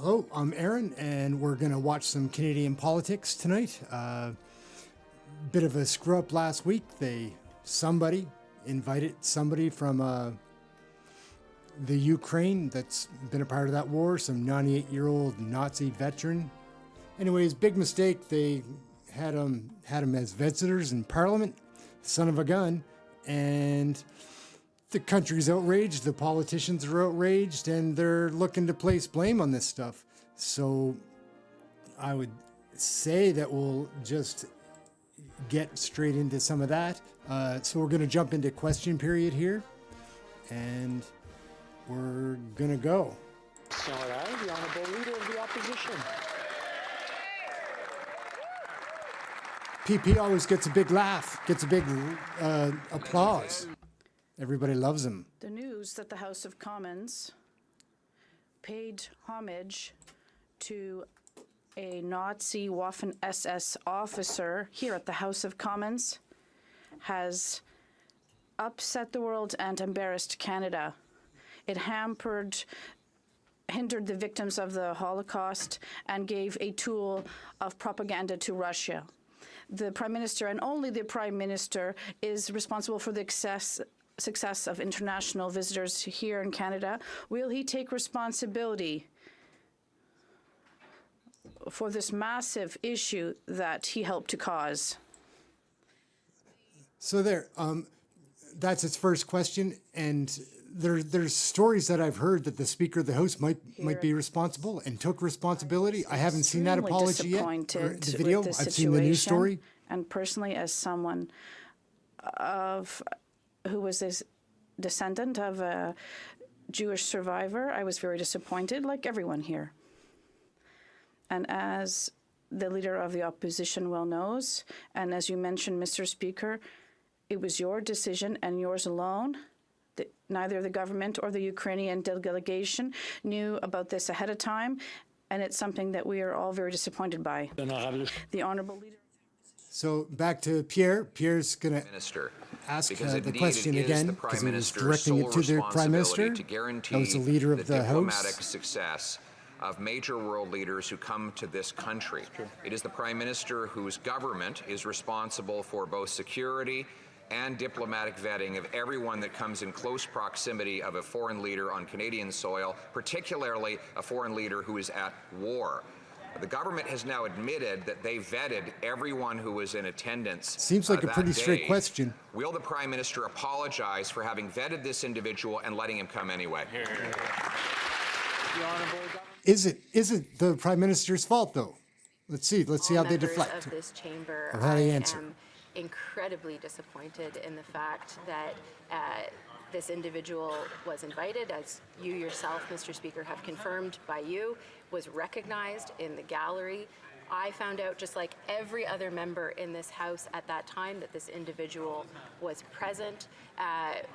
Hello, I'm Ehren, and we're going to watch some Canadian politics tonight. Bit of a screw up last week. Somebody invited somebody from the Ukraine that's been a part of that war, some 98-year-old Nazi veteran. Anyways, big mistake. They had him as visitors in Parliament, son of a gun, and the country's outraged, the politicians are outraged, and they're looking to place blame on this stuff. So I would say that we'll just get straight into some of that. So we're going to jump into question period here, and we're going to go. All right, the Honourable Leader of the Opposition. PP always gets a big laugh, gets a big applause. Everybody loves him. The news that the House of Commons paid homage to a Nazi Waffen-SS officer here at the House of Commons has upset the world and embarrassed Canada. It hindered the victims of the Holocaust and gave a tool of propaganda to Russia. The Prime Minister, and only the Prime Minister, is responsible for the success of international visitors here in Canada. Will he take responsibility for this massive issue that he helped to cause? So that's its first question, and there's stories that I've heard that the Speaker of the House might be responsible and took responsibility. I haven't seen that apology yet, or the video. I've seen the news story. And personally, as someone who was this descendant of a Jewish survivor, I was very disappointed, like everyone here. And as the Leader of the Opposition well knows, and as you mentioned, Mr. Speaker, it was your decision and yours alone. Neither the government or the Ukrainian delegation knew about this ahead of time, and it's something that we are all very disappointed by. The Honourable Leader. So back to Pierre. Pierre's going to ask the question again, because he was directing it to the Prime Minister. That was the Leader of the House. Success of major world leaders who come to this country. It is the Prime Minister whose government is responsible for both security and diplomatic vetting of everyone that comes in close proximity of a foreign leader on Canadian soil, particularly a foreign leader who is at war. The government has now admitted that they vetted everyone who was in attendance. Seems like a pretty straight question. Will the Prime Minister apologize for having vetted this individual and letting him come anyway? Is it the Prime Minister's fault, though? Let's see how they deflect. Of this chamber, or how they answer. I am incredibly disappointed in the fact that this individual was invited, as you yourself, Mr. Speaker, have confirmed by you, was recognized in the gallery. I found out, just like every other member in this House at that time, that this individual was present.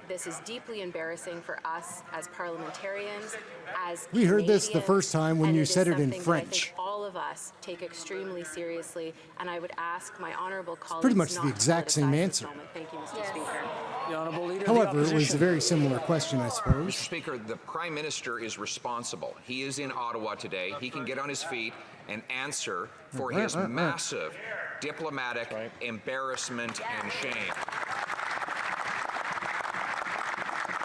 This is deeply embarrassing for us as parliamentarians, as We heard this the first time when you said it in French. French. I think all of us take extremely seriously, and I would ask my honourable colleagues pretty much not the to exact same politicize answer. this moment. Thank you, Mr. Speaker. The Honourable Leader However, of the it was a Opposition. very similar question, I suppose. Mr. Speaker, the Prime Minister is responsible. He is in Ottawa today. He can get on his feet and answer for his massive diplomatic embarrassment and shame.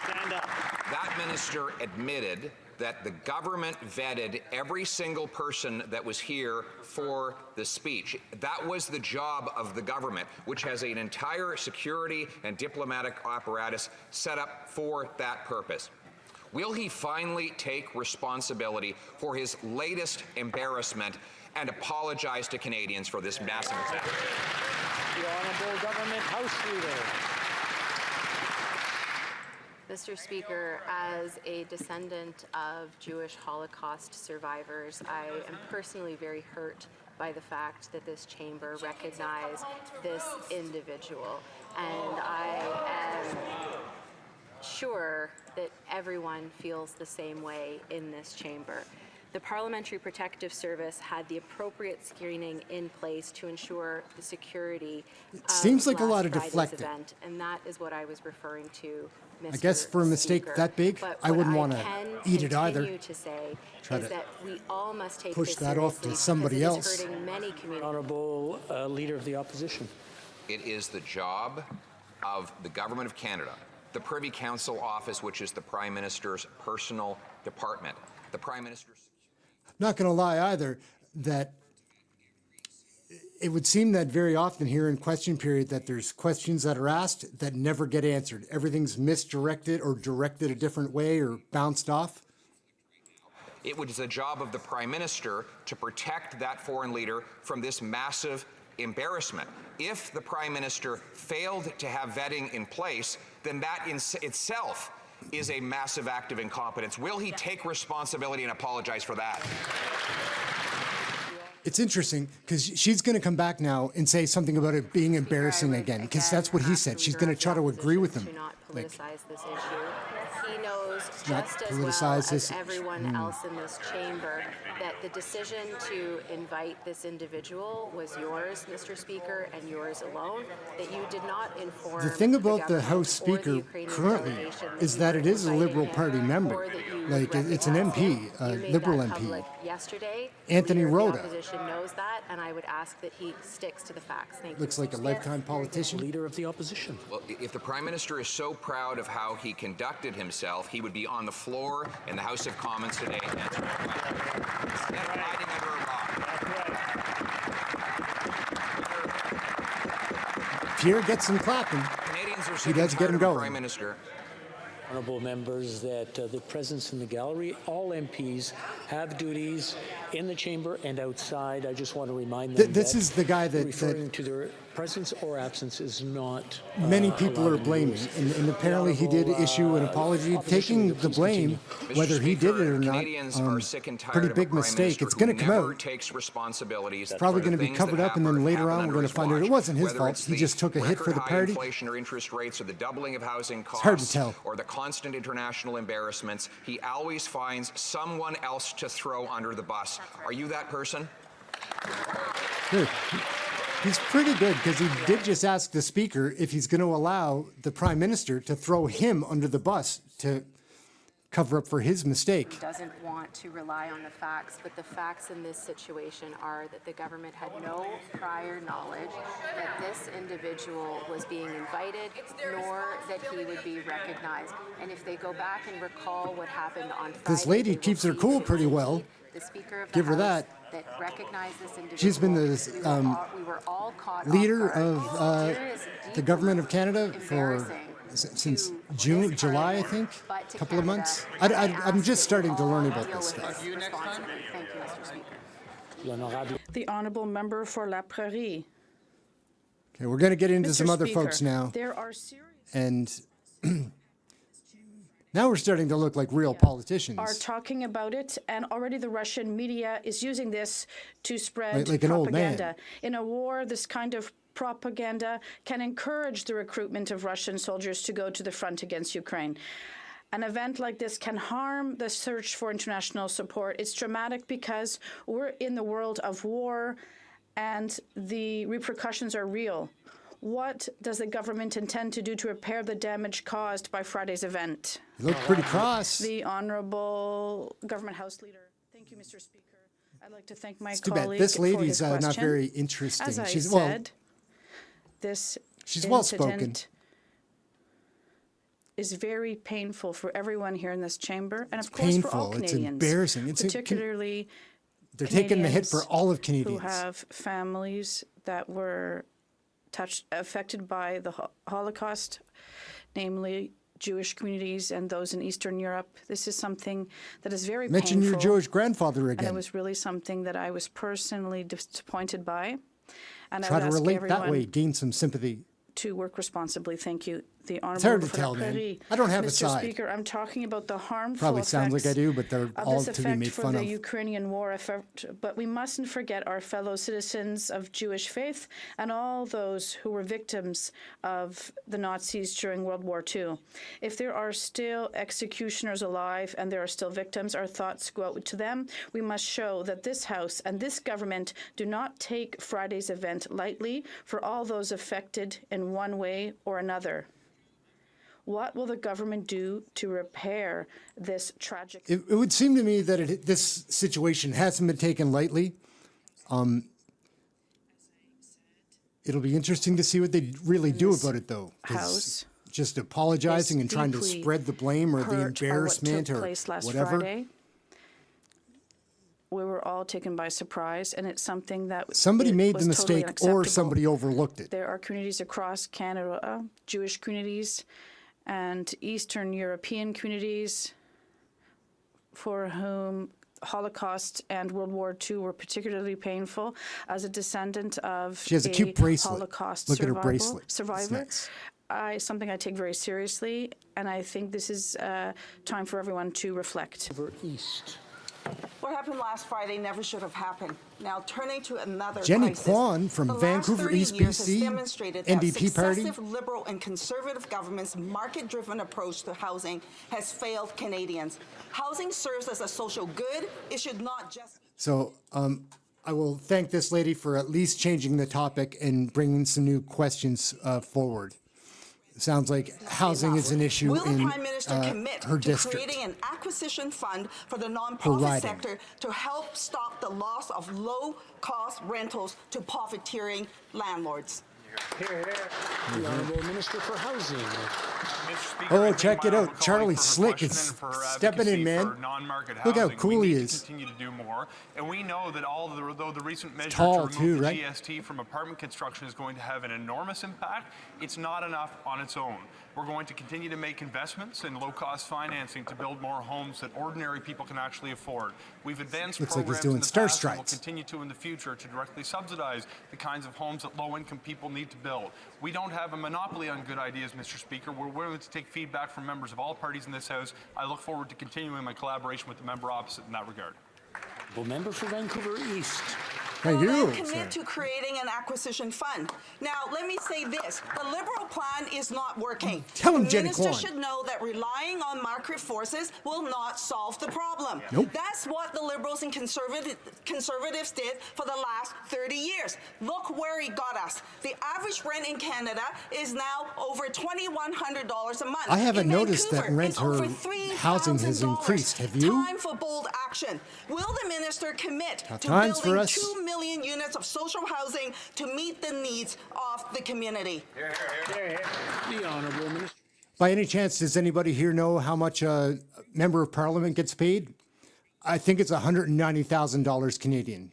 Stand up. That minister admitted that the government vetted every single person that was here for the speech. That was the job of the government, which has an entire security and diplomatic apparatus set up for that purpose. Will he finally take responsibility for his latest embarrassment and apologize to Canadians for this massive attack? The Honourable Government House Leader. Mr. Speaker, as a descendant of Jewish Holocaust survivors, I am personally very hurt by the fact that this chamber recognized this individual. And I am sure that everyone feels the same way in this chamber. The Parliamentary Protective Service had the appropriate screening in place to ensure the security of seems like a lot of last Friday's deflecting. event, and that is what I was referring to, Mr. I guess for a mistake Speaker. that big, But I wouldn't what want to can eat it either. continue to say Try is to that we all must take push this that off to seriously somebody because it else. is hurting many communities. Honourable Leader of the Opposition. It is the job of the Government of Canada, the Privy Council Office, which is the Prime Minister's personal department. The Prime Minister's... Not going to lie either, that it would seem that very often here in question period that there's questions that are asked that never get answered. Everything's misdirected or directed a different way or bounced off. It was the job of the Prime Minister to protect that foreign leader from this massive embarrassment. If the Prime Minister failed to have vetting in place, then that in itself is a massive act of incompetence. Will he take responsibility and apologize for that? It's interesting because she's going to come back now and say something about it being embarrassing again, because that's what he said. She's going to try to agree with him. To not Like, politicize this issue. He knows not just as politicize well this. as everyone else in this chamber that the decision to invite this individual was yours, Mr. Speaker, and yours alone, that you did not inform the thing about the government House or the Speaker Ukrainian currently delegation is you that were it is a invited Liberal in, Party or member. that you Like, it's an recognized MP, it. a You made Liberal that MP. public yesterday. Anthony The Leader of Rhoda. the opposition knows that, and I would ask that he sticks to the facts. Thank you. Looks like a lifetime politician. Leader of the Opposition. Well, if the Prime Minister is so proud of how he conducted himself, he would be on the floor in the House of Commons today answering questions. Instead of hiding under a rock. Pierre gets some clapping. Canadians are He sick does and get tired him of the going. Prime Minister. Honourable members, that the presence in the gallery, all MPs have duties in the chamber and outside. I just want to remind them This that is the guy that referring to their presence or absence is not many people allowed are in the blaming, rules. and apparently he did issue an apology, opposition taking leader, the please blame, continue. Mr. whether he did it Speaker, or not. Canadians are sick and tired Pretty of a big Prime mistake. Minister It's going who to come never out. takes responsibilities. Probably for going to the be things covered that up, and then later happen on we're under going to his find out it watch. wasn't his Whether fault. it's He the just took a hit for the record-high party. inflation or interest rates, or the doubling of housing costs, hard to tell. or the constant international embarrassments, he always finds someone else to throw under the bus. Are you that person? Good. He's pretty good because he did just ask the Speaker if he's going to allow the Prime Minister to throw him under the bus to cover up for his mistake. Doesn't want to rely on the facts, but the facts in this situation are that the government had no prior knowledge that this individual was being invited, nor that he would be recognized. And if they go back and recall what happened on Friday, This lady they will keeps her see cool that pretty it was well. the Speaker of the Give her House that. recognized this individual. She's been the We were all caught off leader guard. of There is the deep government of Canada for embarrassing since to June, this July, I parliament, think, but a to couple of Canada, months. and I'm ask just that starting to you learn all about deal this with stuff. this responsibly. Thank you, Mr. Speaker. L'honorable The honourable member for La Prairie. Okay, we're going to get into Mr. some other Speaker, folks now, There are serious and now we're starting to look like real are politicians. talking about it, and already the Russian media is using this to spread Like an old man. propaganda. In a war, this kind of propaganda can encourage the recruitment of Russian soldiers to go to the front against Ukraine. An event like this can harm the search for international support. It's dramatic because we're in the world of war and the repercussions are real. What does the government intend to do to repair the damage caused by Friday's event? You look pretty cross. The Honourable Government House Leader. Thank you, Mr. Speaker. I'd like to thank my It's too colleague bad. This for lady's his not question. very interesting. As I She's said, this she's well-spoken. incident is very painful for everyone here in this chamber, and of course for all Painful. It's Canadians. embarrassing. It's particularly they're taking the hit for Canadians all of who Canadians. have families that were affected by the Holocaust, namely Jewish communities and those in Eastern Europe. This is something that is very Mention painful. your Jewish grandfather And it again. was really something that I was personally disappointed by. And Try I to would ask relate everyone that way, gain some sympathy. to work responsibly. Thank you. The Honourable hard to tell, man. Prairie. I don't have a Mr. side. Speaker, I'm talking about the harmful Probably sounds like I do, but they're of all this to be effect made for fun the of. Ukrainian war effort. But we mustn't forget our fellow citizens of Jewish faith and all those who were victims of the Nazis during World War II. If there are still executioners alive and there are still victims, our thoughts go out to them. We must show that this House and this government do not take Friday's event lightly for all those affected in one way or another. What will the government do to repair this tragic... It would seem to me that this situation hasn't been taken lightly. It'll be interesting to see what they really do about it, though. 'Cause House just apologizing and trying to deeply spread the blame or the hurt by what embarrassment took or place last whatever. Friday. We were all taken by surprise, and it's something that Somebody made the was totally mistake or unacceptable. somebody overlooked it. There are communities across Canada, Jewish communities and Eastern European communities for whom Holocaust and World War II were particularly painful. As a descendant of She has a cute bracelet. Holocaust Look at her bracelet. It's survivor, nice. something I take very seriously, and I think this is time for everyone to reflect. Over east. What happened last Friday never should have happened. Now, turning to another Jenny crisis. Kwan from The last Vancouver 30 East years has BC, demonstrated that NDP party. successive Liberal and Conservative governments' market-driven approach to housing has failed Canadians. Housing serves as a social good. It should not just... So I will thank this lady for at least changing the topic and bringing some new questions forward. Sounds like housing is an issue Will the in Prime Minister commit her to district. creating an acquisition fund for the Her nonprofit riding. sector to help stop the loss of low-cost rentals to profiteering landlords? The Honourable Minister for Housing. Mr. Speaker, Oh, I thank check my it out. honourable Charlie colleague for her Slick question is and for her stepping in, advocacy man. for non-market Look how housing. cool we he need is. To continue to do more, and we know that although the recent measure tall to too, remove the right? GST from apartment construction is going to have an enormous impact, it's not enough on its own. We're going to continue to make investments in low-cost financing to build more homes that ordinary people can actually afford. We've advanced Looks like he's programs doing in the Star past and will Strides. continue to in the future to directly subsidize the kinds of homes that low-income people need to build. We don't have a monopoly on good ideas, Mr. Speaker. We're willing to take feedback from members of all parties in this House. I look forward to continuing my collaboration with the member opposite in that regard. The member for Vancouver East. Thank Will you. they commit to creating an acquisition fund? Now, let me say this. The Liberal plan is not working. Tell him, the Jenny minister Kwan. should know that relying on market forces will not solve the problem. Nope. That's what the Liberals and Conservatives did for the last 30 years. Look where it got us. The average rent in Canada is now over $2,100 a month. I haven't In noticed that Vancouver, rent it's over or housing has $3,000. increased. Have you? Time for bold action. Will the minister commit Tough to times for building us. 2 million units of social housing to meet the needs of the community? The Honourable Minister. By any chance, does anybody here know how much a member of parliament gets paid? I think it's $190,000 Canadian.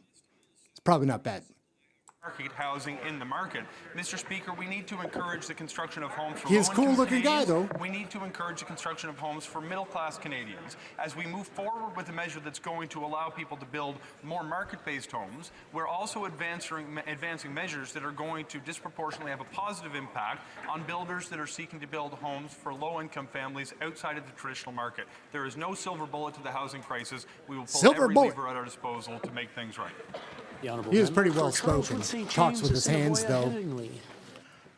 It's probably not bad. Market housing in the market. Mr. Speaker, we need to encourage the construction of homes for He is low-income cool-looking guy, Canadians. though. We need to encourage the construction of homes for middle-class Canadians. As we move forward with a measure that's going to allow people to build more market-based homes, we're also advancing measures that are going to disproportionately have a positive impact on builders that are seeking to build homes for low-income families outside of the traditional market. There is no silver bullet to the housing crisis. We will pull Silver every bullet. lever at our disposal to make things right. The Honourable He is Member pretty for well Charleswood spoken. St. Talks with James, his hands, Assiniboia, though. Headingley.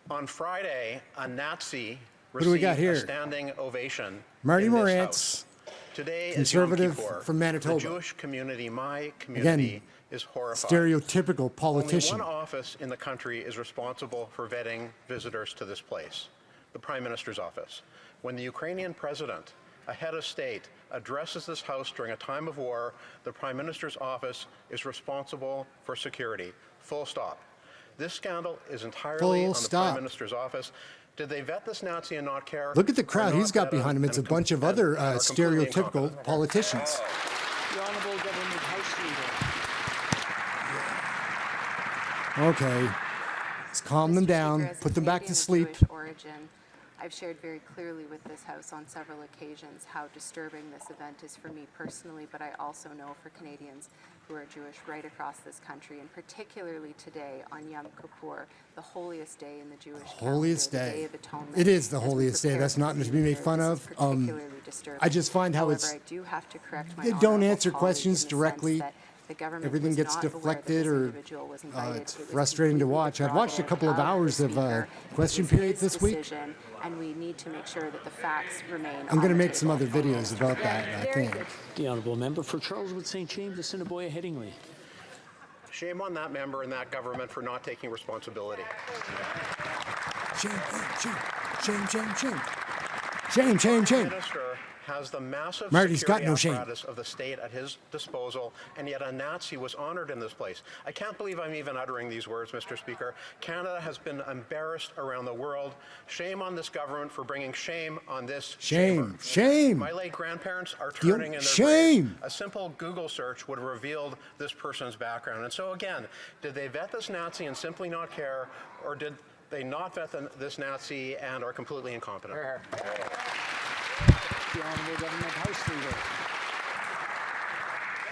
On Friday, a Nazi What do we got received here? a standing ovation Marty in this Morantz, House. Today conservative is Yom Kippur. from Manitoba. The Jewish community, my community, is horrified. Stereotypical politician. Only one office in the country is responsible for vetting visitors to this place, the Prime Minister's office. When the Ukrainian president, a head of state, addresses this House during a time of war, the Prime Minister's office is responsible for security. Full stop. This scandal is entirely on the Prime Minister's office. Did they vet this Nazi and not care? Look at the crowd Or he's not got vet behind him. It's a bunch of other are completely stereotypical incompetent? politicians. The Honourable Government House Leader. Okay. Let's calm them Mr. down, Speaker, as a put them back to Canadian of sleep. Jewish origin, I've shared very clearly with this House on several occasions how disturbing this event is for me personally, but I also know for Canadians who are Jewish right across this country, and particularly today on Yom Kippur, the holiest day in the Jewish Holiest calendar, day. the Day of Atonement. It is the as we holiest day. prepare That's for not the to new be made year. fun This is of. particularly disturbing. I just find how However, it's- I do have to correct my They don't honourable answer colleague questions in the directly. sense that the government Everything was gets not aware that deflected, this or individual was invited. it's It was frustrating to completely watch. the I've watched a couple of prerogative hours the of Speaker. question It was period his this week. decision, and we need to make sure that the facts remain I'm going to on the make some table. other videos about that, I think. The honourable member for Charleswood St. James, Assiniboia Headingley. Shame on that member and that government for not taking responsibility. Shame, shame, shame, shame, shame. Shame, shame, shame. The minister has the massive Marty's got security no shame. apparatus of the state at his disposal, and yet a Nazi was honored in this place. I can't believe I'm even uttering these words, Mr. Speaker. Canada has been embarrassed around the world. Shame on this government for bringing shame on this Shame, chamber. shame. My late grandparents are turning in their shame. graves. A simple Google search would have revealed this person's background. And so again, did they vet this Nazi and simply not care, or did they not vet this Nazi and are completely incompetent? The Honourable Government House Leader.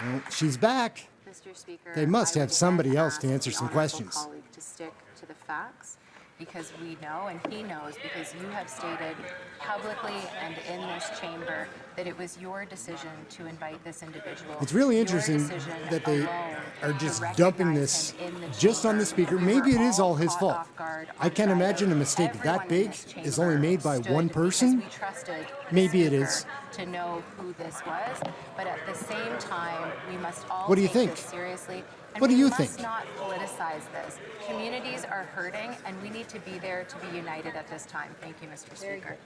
Well, she's back. Mr. Speaker, They must I have would somebody again else to ask answer the some honourable questions. colleague to stick to the facts, because we know, and he knows, because you have stated publicly and in this chamber that it was your decision to invite this individual. It's really Your interesting decision that they alone are to just recognize dumping this him in the just on the chamber. Speaker. We Maybe were it is all his caught fault. off guard I on can't Friday. imagine a mistake Everyone that in big this is only chamber made by stood one because person. we trusted the Maybe it Speaker is. to know who this was, but at the same time, we must all What do you take think? this seriously. And What do you we think? must not politicize this. Communities are hurting, and we need to be there to be united at this time. Thank you, Mr. Speaker.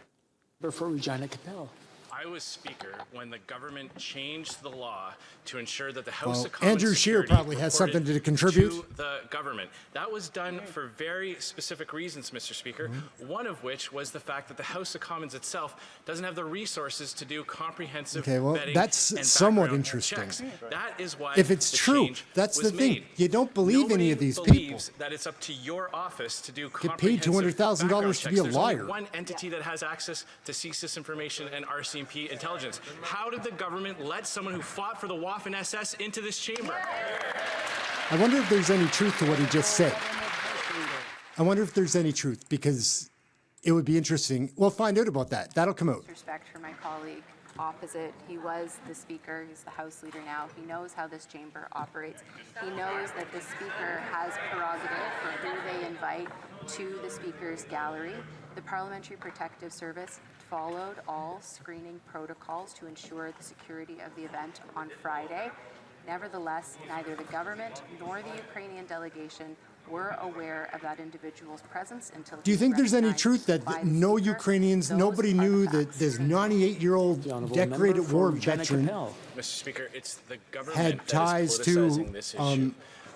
Member for Regina Capel. I was Speaker when the government changed the law to ensure that the House of Commons Andrew Scheer security probably has reported something to contribute. to the government. That was done for very specific reasons, Mr. Speaker, one of which was the fact that the House of Commons itself doesn't have the resources to do comprehensive Okay, well, vetting that's and somewhat background interesting. checks. That is why If it's the true, change that's was the thing. made. You don't believe any Nobody of these people. believes that it's up to your office to do paid comprehensive $200,000 background to be checks. a There's only liar. one entity that has access to CSIS information and RCMP intelligence. How did the government let someone who fought for the Waffen SS into this chamber? I wonder if there's any truth to what he just said. I wonder if there's any truth, because it would be interesting. We'll find out about that. That'll come out. Respect for my colleague opposite. He was the Speaker. He's the House Leader now. He knows how this chamber operates. He knows that the Speaker has prerogative for who they invite to the Speaker's gallery. The Parliamentary Protective Service followed all screening protocols to ensure the security of the event on Friday. Nevertheless, neither the government nor the Ukrainian delegation were aware of that individual's presence until. Do you think there's any truth that no Ukrainians, nobody knew that this 98-year-old decorated war veteran Mr. Speaker, it's the government had ties that is to politicizing this issue.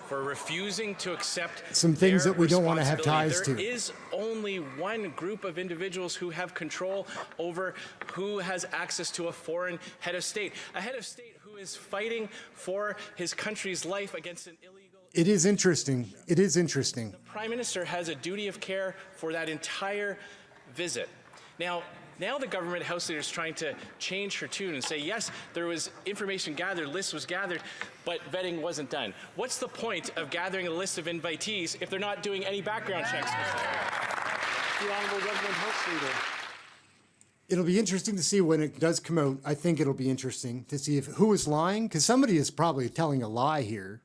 For refusing to accept some things their that we don't want to have ties responsibility. to? There is only one group of individuals who have control over who has access to a foreign head of state. A head of state who is fighting for his country's life against an illegal... It is interesting. It is interesting. The Prime Minister has a duty of care for that entire visit. Now the government House Leader is trying to change her tune and say, yes, there was information gathered, list was gathered, but vetting wasn't done. What's the point of gathering a list of invitees if they're not doing any background checks? The Honourable Government House Leader. It'll be interesting to see when it does come out. I think it'll be interesting to see who is lying, because somebody is probably telling a lie here.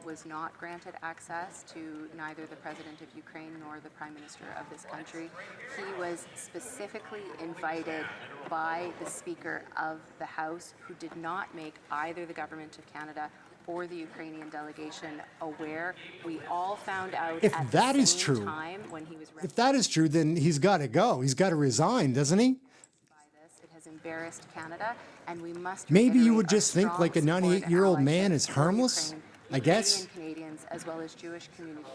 Was not granted access to neither the President of Ukraine nor the Prime Minister of this country. He was specifically invited by the Speaker of the House, who did not make either the Government of Canada or the Ukrainian delegation aware. We all found out If at that the is same true, time when he was if that is true, then he's got to go. He's got to resign, doesn't he? It has embarrassed Canada, and we must Maybe you reiterate would our just think strong like a support and 98-year-old man allyship is for harmless, Ukraine, I guess. Canadians, as well as Jewish communities.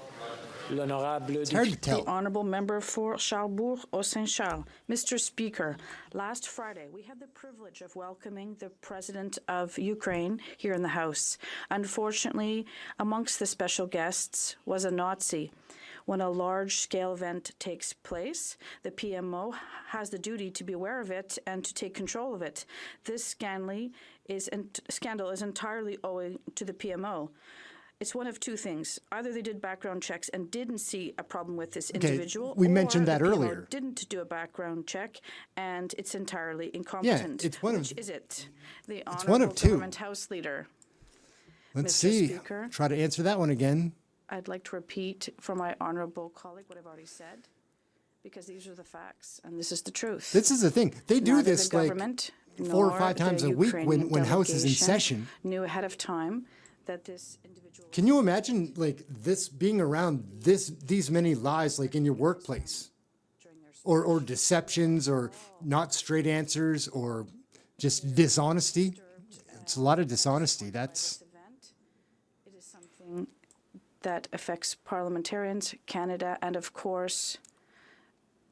It's hard to tell. The Honourable Member for Charlesbourg au Saint-Charles. Mr. Speaker, last Friday we had the privilege of welcoming the President of Ukraine here in the House. Unfortunately, amongst the special guests was a Nazi. When a large-scale event takes place, the PMO has the duty to be aware of it and to take control of it. This scandal is entirely owing to the PMO. It's one of two things. Either they did background checks and didn't see a problem with this individual, we or mentioned that the PMO earlier. didn't do a background check and it's entirely incompetent. Yeah, it's one Which of, is it? The it's one Honourable of two. Government House Leader. Let's Mr. see. Speaker. Try to answer that one again. I'd like to repeat for my honourable colleague what I've already said, because these are the facts and this is the truth. This is the thing. They do Neither this the like government 4 or nor 5 times the a week Ukrainian when House is in delegation session. knew ahead of time that this individual. Can you imagine like this being around these many lies like in your workplace, or deceptions, or not straight answers, or just dishonesty? It's a lot of dishonesty. That's It is something that affects parliamentarians, Canada, and of course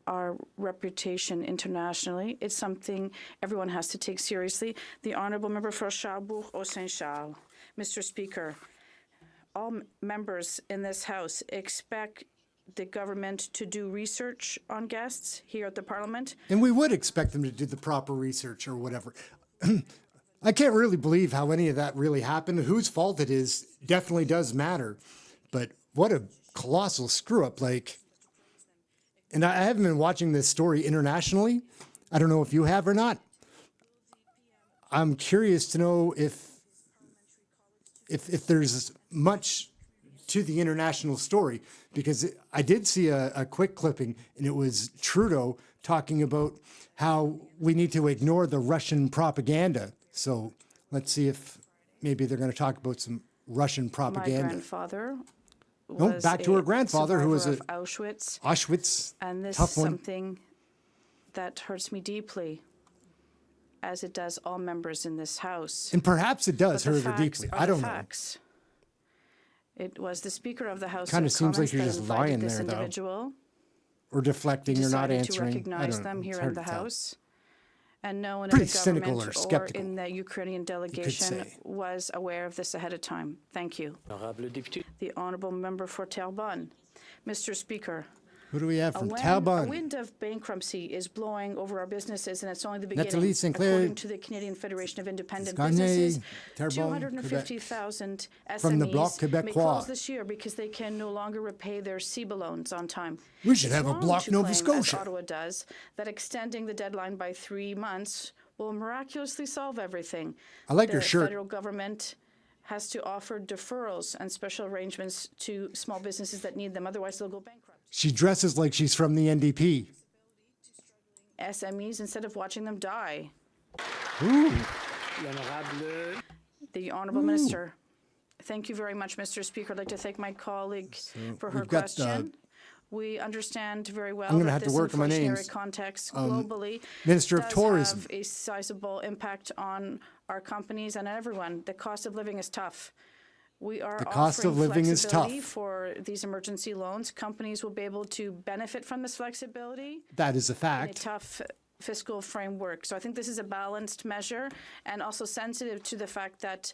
our reputation internationally. It's something everyone has to take seriously. The Honourable Member for Charlebourg-Saint-Charles. Mr. Speaker, all members in this House expect the government to do research on guests here at the Parliament. and we would expect them to do the proper research or whatever. I can't really believe how any of that really happened. Whose fault it is definitely does matter, but what a colossal screw up! Like, and I haven't been watching this story internationally. I don't know if you have or not. I'm curious to know if there's much to the international story, because I did see a quick clipping, and it was Trudeau talking about how we need to ignore the Russian propaganda. So let's see if maybe they're going to talk about some Russian My propaganda. grandfather No, was back to her grandfather, who was survivor a of Auschwitz, Auschwitz, and this tough is one. something that hurts me deeply, as it does all members in this House. And perhaps it does But the hurt her facts deeply. are I the don't know. facts. It was the Speaker of the House Kinda of seems like Commons you're that just invited lying this there, though. individual, Or deflecting, you're not decided answering. to I recognize don't know. them It's here hard in the to tell. House. And no one in Pretty the cynical government or or skeptical, in the Ukrainian delegation say. was aware of this ahead of time. Thank you. Honorable député. The Honourable Member for Terrebonne. Mr. Speaker, Who do we have a from wind, a Talbot? wind of bankruptcy is blowing over our businesses, and it's only the beginning. Nathalie Sinclair, According to the Canadian Federation of Independent Gagné, Businesses, Terrebonne, 250,000 From the Bloc SMEs may Québécois. close this year because they can no longer repay their CEBA loans on time. We should It's have a wrong Bloc to Nova claim, Scotia. as Ottawa does, that extending the deadline by 3 months will miraculously solve everything. I like the your shirt. federal government has to offer deferrals and special arrangements to small businesses that need them. Otherwise, they'll go bankrupt. She dresses like she's from the NDP. SMEs instead of watching them die. Ooh. L'honorable. The Honourable Minister. Thank you very much, Mr. Speaker. I'd like to thank my colleague for her we've got, question. We understand very well I'm gonna that have to this work on my inflationary names. context globally Minister of does Tourism. have a sizable impact on our companies and everyone. The cost of living is tough. We are The cost of offering living is flexibility tough. for these emergency loans. Companies will be able to benefit from this flexibility That is a in a fact. tough fiscal framework. So I think this is a balanced measure and also sensitive to the fact that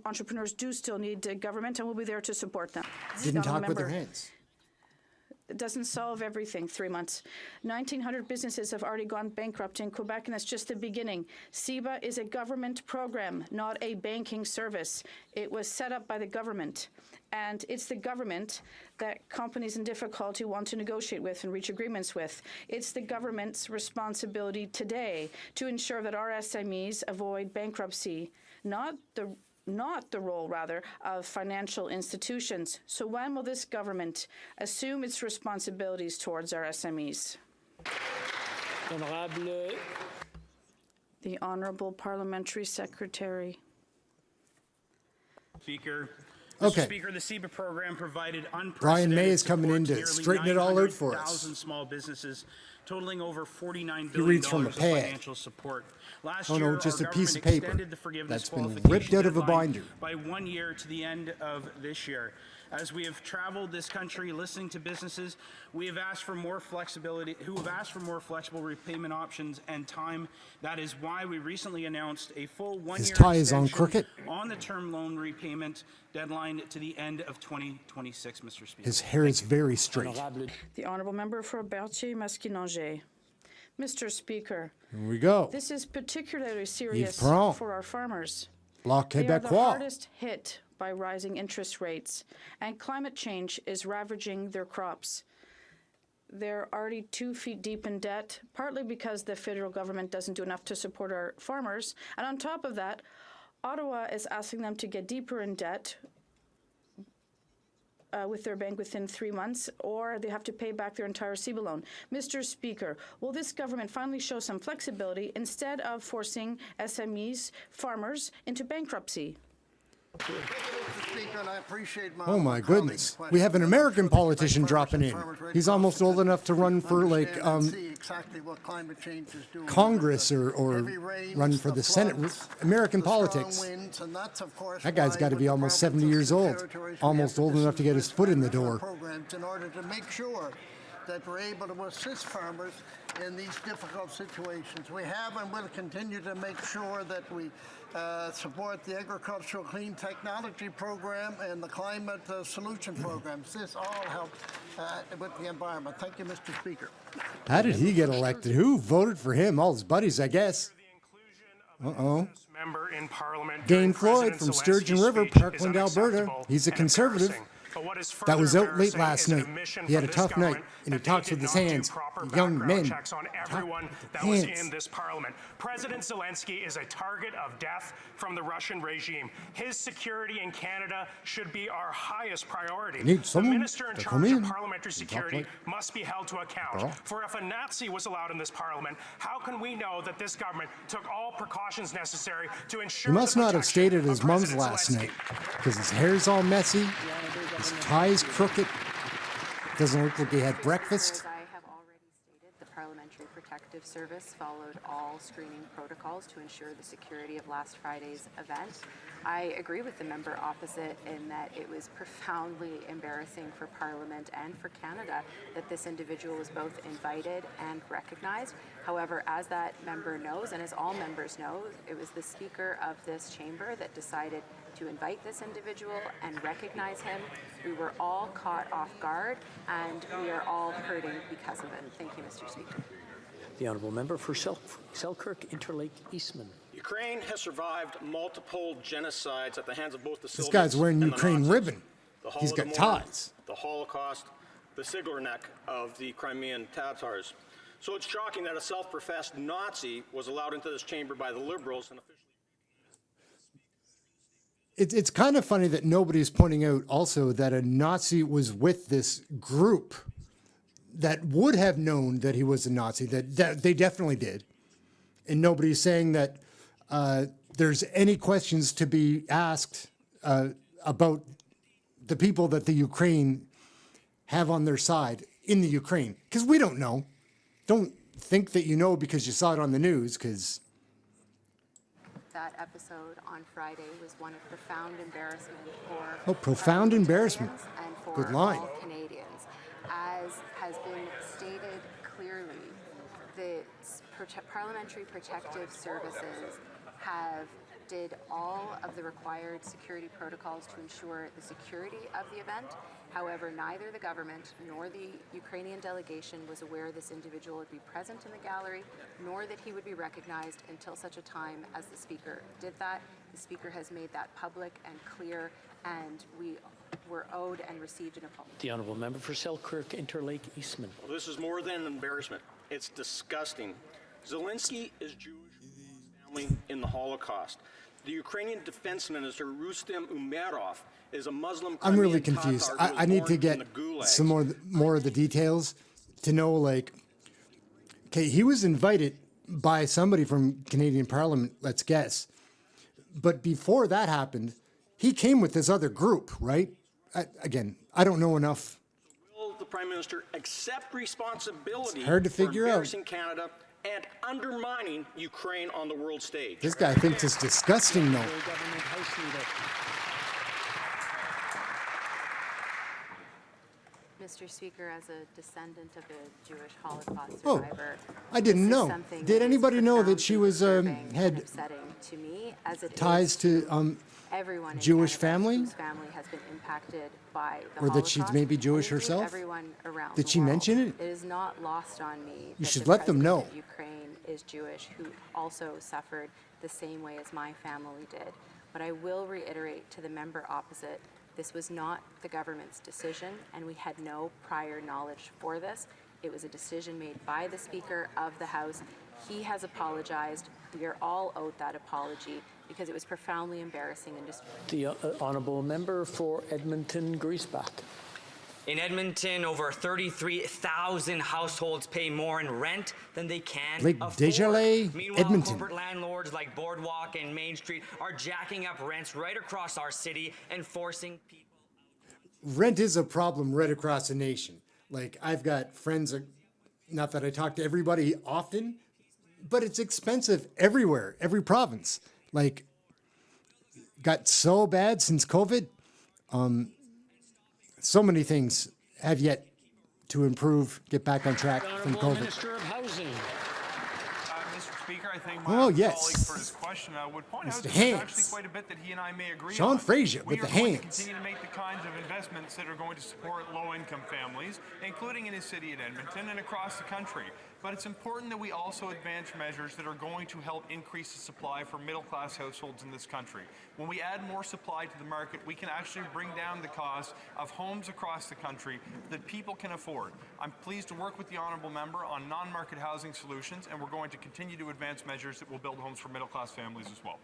entrepreneurs do still need the government, and we'll be there to support them. Didn't Honourable talk with their Member, hands. it doesn't solve everything, 3 months. 1,900 businesses have already gone bankrupt in Quebec, and that's just the beginning. CEBA is a government program, not a banking service. It was set up by the government, and it's the government that companies in difficulty want to negotiate with and reach agreements with. It's the government's responsibility today to ensure that our SMEs avoid bankruptcy, not the role, rather, of financial institutions. So when will this government assume its responsibilities towards our SMEs? Honorable. The Honourable Parliamentary Secretary. Speaker. Okay. Mr. Speaker, the CEBA program provided unprecedented Brian May is coming in support to nearly straighten it all out for us. 900,000 small businesses, totaling over $49 He billion reads from a of pad. financial support. Last Oh, no, year, just our a piece government of paper extended the forgiveness that's been qualification ripped out of a deadline binder. by 1 year to the end of this year. As we have traveled this country listening to businesses, we have asked for more flexibility, who have asked for more flexible repayment options and time. That is why we recently announced a full 1 year His tie is on extension crooked. on beyond the term loan repayment deadline to the end of 2026, Mr. Speaker. His hair is very straight. The Honourable Member for Berthier-Masquinongé. Mr. Speaker, Here we go. this is particularly serious Perron. for our farmers. Bloc They are the Québécois. hardest hit by rising interest rates, and climate change is ravaging their crops. They're already 2 feet deep in debt, partly because the federal government doesn't do enough to support our farmers. And on top of that, Ottawa is asking them to get deeper in debt with their bank within 3 months, or they have to pay back their entire CEBA loan. Mr. Speaker, will this government finally show some flexibility instead of forcing SMEs, farmers, into bankruptcy? Speaker, and I appreciate Oh my goodness. We have an American politician dropping in. He's almost old enough to run for like Congress or run for the Senate. American politics. That guy's got to be almost 70 years old. Almost old enough to get his foot in the door. In order to make sure that we're able to assist farmers in these difficult situations. We have and will continue to make sure that we support the Agricultural Clean Technology Program and the Climate Solution Programs. This all helps with the environment. Thank you, Mr. Speaker. How did he get elected? Who voted for him? All his buddies, I guess. Uh-oh. Member in Parliament Dane Floyd from Sturgeon River, Parkland, Alberta. He's a conservative. That was out late last night. He had a tough night, and he talks with his hands. Young men. Checks on everyone that was in this parliament. President Zelensky is a target of death from the Russian regime. His security in Canada should be our highest priority. The minister in charge of parliamentary security must be held to account. For if a Nazi was allowed in this parliament, how can we know that this government took all precautions necessary to ensure He must not have stayed at his mom's last night, because his hair's all messy, his tie's crooked, doesn't look like he had breakfast. As I have already stated, the Parliamentary Protective Service followed all screening protocols to ensure the security of last Friday's event. I agree with the member opposite in that it was profoundly embarrassing for Parliament and for Canada that this individual was both invited and recognized. However, as that member knows, and as all members know, it was the Speaker of this chamber that decided to invite this individual and recognize him. We were all caught off guard, and we are all hurting because of it. Thank you, Mr. Speaker. The Honourable Member for Selkirk, Interlake, Eastman. Ukraine has survived multiple genocides at the hands of both the This guy's wearing Ukraine ribbon. He's got ties. The Holocaust, the Siglerneck of the Crimean Tatars. So it's shocking that a self-professed Nazi was allowed into this chamber by the Liberals and officially. It's kind of funny that nobody's pointing out also that a Nazi was with this group that would have known that he was a Nazi, that they definitely did. And nobody's saying that there's any questions to be asked about the people that the Ukraine have on their side in the Ukraine. Because we don't know. Don't think that you know because you saw it on the news, because... That episode on Friday was one of profound embarrassment for profound embarrassment. And for Good line. all Canadians. As has been stated clearly, the Parliamentary Protective Services did all of the required security protocols to ensure the security of the event. However, neither the government nor the Ukrainian delegation was aware this individual would be present in the gallery, nor that he would be recognized until such a time as the Speaker did that. The Speaker has made that public and clear, and we were owed and received an apology. The Honourable Member for Selkirk, Interlake, Eastman. Well, this is more than an embarrassment. It's disgusting. Zelensky is Jewish, family in the Holocaust. The Ukrainian Defense Minister Rustem Umerov is a Muslim. I'm really confused. I need to get some more of the details to know, like, okay, he was invited by somebody from Canadian Parliament, let's guess. But before that happened, he came with this other group, right? Again, I don't know enough. Will the Prime Minister accept responsibility Hard to figure for out. embarrassing Canada and undermining Ukraine on the world stage? This guy thinks it's disgusting, though. Mr. Speaker, as a descendant of a Jewish Holocaust Oh, survivor, I didn't this is know. something Did that is anybody know that she was profoundly disturbing and had upsetting to me, as it ties is to everyone in Jewish Canada family? whose family has been impacted by the Or that Holocaust, she's maybe Jewish and indeed herself? everyone around Did the she world. mention it? It is not lost on me You that should the let them president know. of Ukraine is Jewish, who also suffered the same way as my family did. But I will reiterate to the member opposite, this was not the government's decision, and we had no prior knowledge for this. It was a decision made by the Speaker of the House. He has apologized. We are all owed that apology because it was profoundly embarrassing and just. The honourable member for Edmonton Griesbach. In Edmonton, over 33,000 households pay more in rent than they can Lake afford. Desjardins, Meanwhile, Edmonton. corporate landlords like Boardwalk and Main Street are jacking up rents right across our city and forcing people. Rent is a problem right across the nation. Like, I've got friends, not that I talk to everybody often, but it's expensive everywhere, every province. Like, got so bad since COVID. So many things have yet to improve, get back on track from COVID. Minister of Housing. Mr. Speaker, I think my colleague for his question would point out Mr. that Haynes. there's actually quite a bit that he and I may agree Sean on. Fraser We with are the going to hands. continue to make the kinds of investments that are going to support low-income families, including in his city of Edmonton and across the country. But it's important that we also advance measures that are going to help increase the supply for middle-class households in this country. When we add more supply to the market, we can actually bring down the cost of homes across the country that people can afford. I'm pleased to work with the honourable member on non-market housing solutions, and we're going to continue to advance measures that will build homes for middle-class families as well.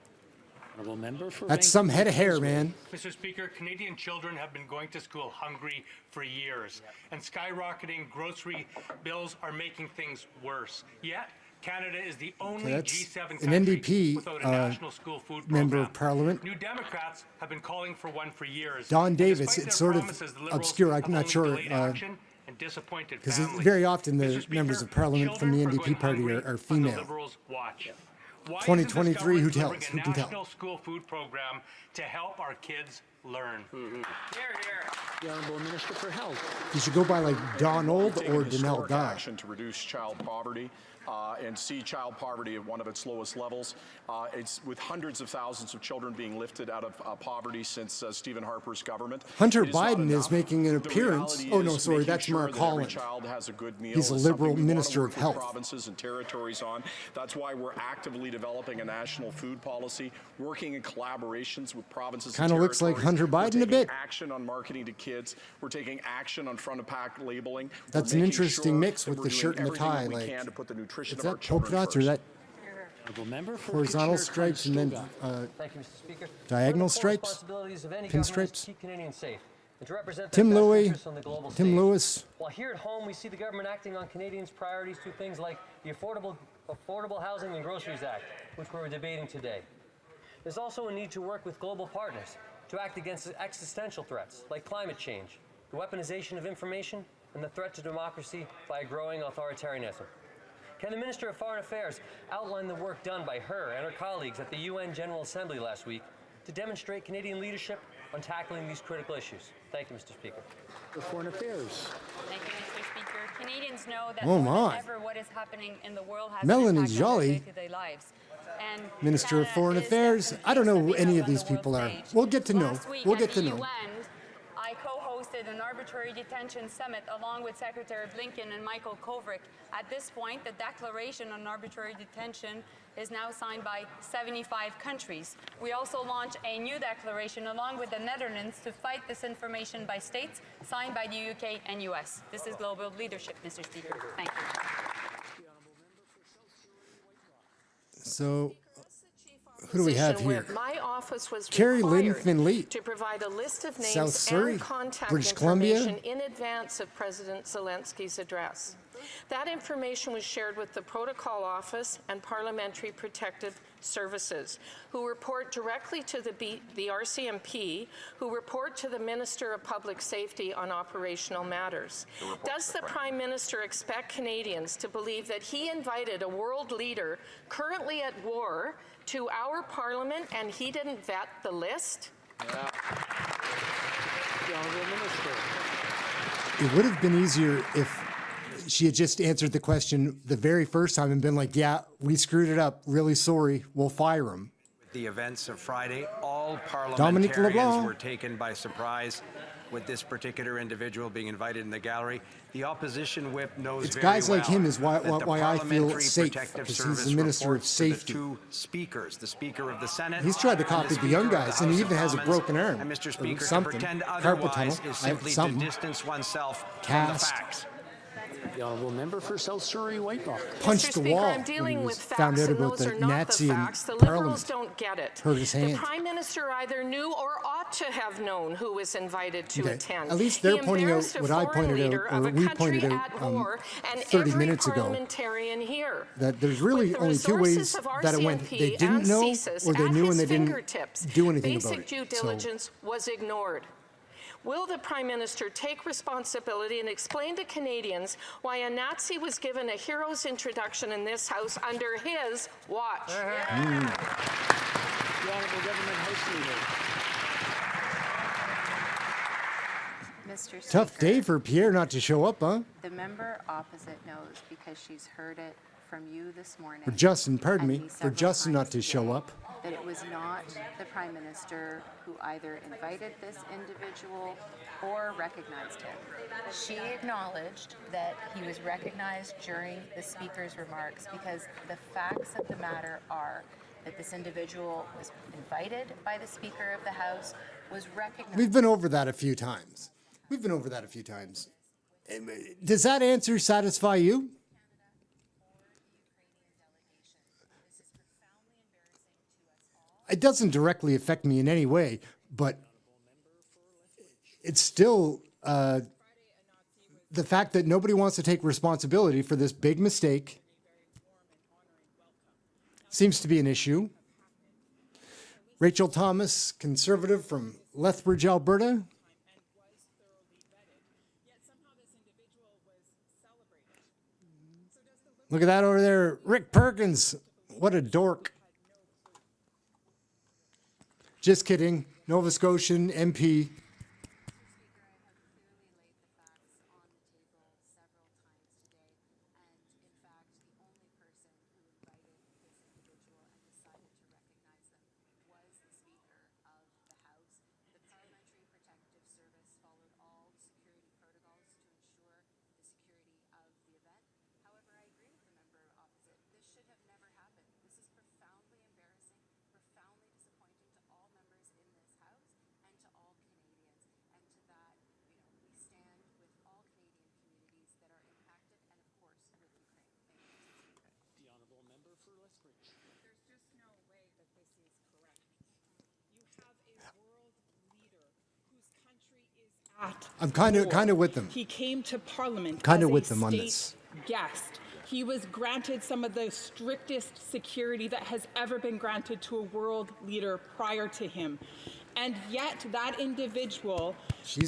Honourable member for That's some head of hair, man. Mr. Speaker, Canadian children have been going to school hungry for years, and skyrocketing grocery bills are making things worse. Yet, Canada is the only That's G7 an country NDP without a national school food member program. of Parliament. New Democrats have been calling for one for years. Don And Davis, despite it's their sort of promises, the Liberals obscure. I'm have not only sure, delayed action and disappointed because families. very often the Mr. Speaker, members of Parliament from the children are NDP going party hungry are on the female. Liberals' watch. Why 2023, who isn't this tells? government Who delivering can a tell? national school food program to help our kids learn? The honourable minister for Health. You should go by like Donald Taking or Danelle historic Guy. action to reduce child poverty and see child poverty at one of its lowest levels. It's with hundreds of thousands of children being lifted out of poverty since Stephen Harper's government. Hunter It is not Biden is enough. making an The appearance. reality Oh, is no, sorry, making that's sure Mark that every Holland. child has a good meal He's a is something Liberal we wanna Minister work of with Health. provinces and territories on. That's why we're actively developing a national food policy, working in collaborations with provinces and Kinda looks like territories. Hunter We're Biden a taking bit. action on marketing to kids. We're taking action on front of pack labeling. That's We're an making interesting sure mix that with we're the doing shirt and the everything tie. that we Like, can to put the nutrition is of our that polka children dots or first. that Honourable member for horizontal Kitchener, stripes and then Conestoga. Thank you, Mr. Speaker. diagonal One of the core stripes? responsibilities of any government is Pinstripes? to keep Canadians safe and to represent their Tim best Louis, interests on the global Tim stage. Lewis. While here at home, we see the government acting on Canadians' priorities through things like the Affordable Housing and Groceries Act, which we're debating today. There's also a need to work with global partners to act against existential threats like climate change, the weaponization of information, and the threat to democracy by growing authoritarianism. Can the Minister of Foreign Affairs outline the work done by her and her colleagues at the UN General Assembly last week to demonstrate Canadian leadership on tackling these critical issues? Thank you, Mr. Speaker. For Foreign Affairs. Thank you, Mr. Speaker. Canadians know that Oh, more my. than ever what is happening in the world has Melanie an impact on Joly, their day-to-day lives. And Minister of Canada Foreign is Affairs. definitely I don't know who stepping any up of on these the world people are. stage. We'll get to know. Last week We'll at get to the know. UN, I co-hosted an arbitrary detention summit along with Secretary Blinken and Michael Kovrig. At this point, the Declaration on Arbitrary Detention is now signed by 75 countries. We also launched a new declaration along with the Netherlands to fight disinformation by states, signed by the UK and US. This is global leadership, Mr. Speaker. Thank you. So, who do we have here? My office was Carrie Lynn required Finley, to provide a list of names South Surrey, and contact British Columbia. information in advance of President Zelensky's address. That information was shared with the Protocol Office and Parliamentary Protective Services, who report directly to the RCMP, who report to the Minister of Public Safety on operational matters. Does the Prime Minister expect Canadians to believe that he invited a world leader currently at war to our Parliament and he didn't vet the list? The honourable minister. It would have been easier if she had just answered the question the very first time and been like, yeah, we screwed it up. Really sorry. We'll fire him. The events of Friday, all all Dominic parliamentarians LeBlanc. were taken by surprise with this particular individual being invited in the gallery. The opposition whip knows It's very guys like well him is why that the I feel Parliamentary safe, Protective because he's Service the Minister of reports to the Safety. two speakers, the Speaker of the Senate. He's tried to copy the Speaker young of the guys, and he House even of has a Commons. broken arm. And Mr. or Speaker, to something. pretend Carpal otherwise tunnel. is simply to something. distance oneself Cast. from the facts. The honourable member for South Surrey Whiteball. Punched Mr. the Speaker, wall I'm when dealing he with found facts, out and about those the are not Nazi the in facts. The Liberals Parliament. don't get it. Hurt his The hand. Prime Minister either knew or ought to have known who was invited to Okay. attend. At least they're He pointing out embarrassed a what I foreign pointed out, leader or of a we country pointed out, at war, and 30 every minutes ago. parliamentarian here. That there's really With the only two ways resources of that it went. RCMP They didn't and know, CSIS or they at knew and his they didn't fingertips, do anything about basic it. due diligence was ignored. Will the Prime Minister take responsibility and explain to Canadians why a Nazi was given a hero's introduction in this House under his watch? The Honourable Government House Leader. Mr. Speaker, Tough day for Pierre not to show up, huh? the member opposite knows because she's heard it from you this morning. For Justin, pardon and me, me for several Justin not times to show today, up. That it was not the Prime Minister who either invited this individual or recognized him. She acknowledged that he was recognized during the Speaker's remarks because the facts of the matter are that this individual was invited by the Speaker of the House, was recognized. We've been over that a few times. Does that answer satisfy you? It doesn't directly affect me in any way, but it's still the fact that nobody wants to take responsibility for this big mistake seems to be an issue. Rachel Thomas, Conservative from Lethbridge, Alberta. Look at that over there. Rick Perkins. What a dork. Just kidding. Nova Scotian MP. I'm kind of with them. He came to Parliament Kind of as with a them on state this. guest. He was granted some of the strictest security that has ever been granted to a world leader prior to him. And yet that individual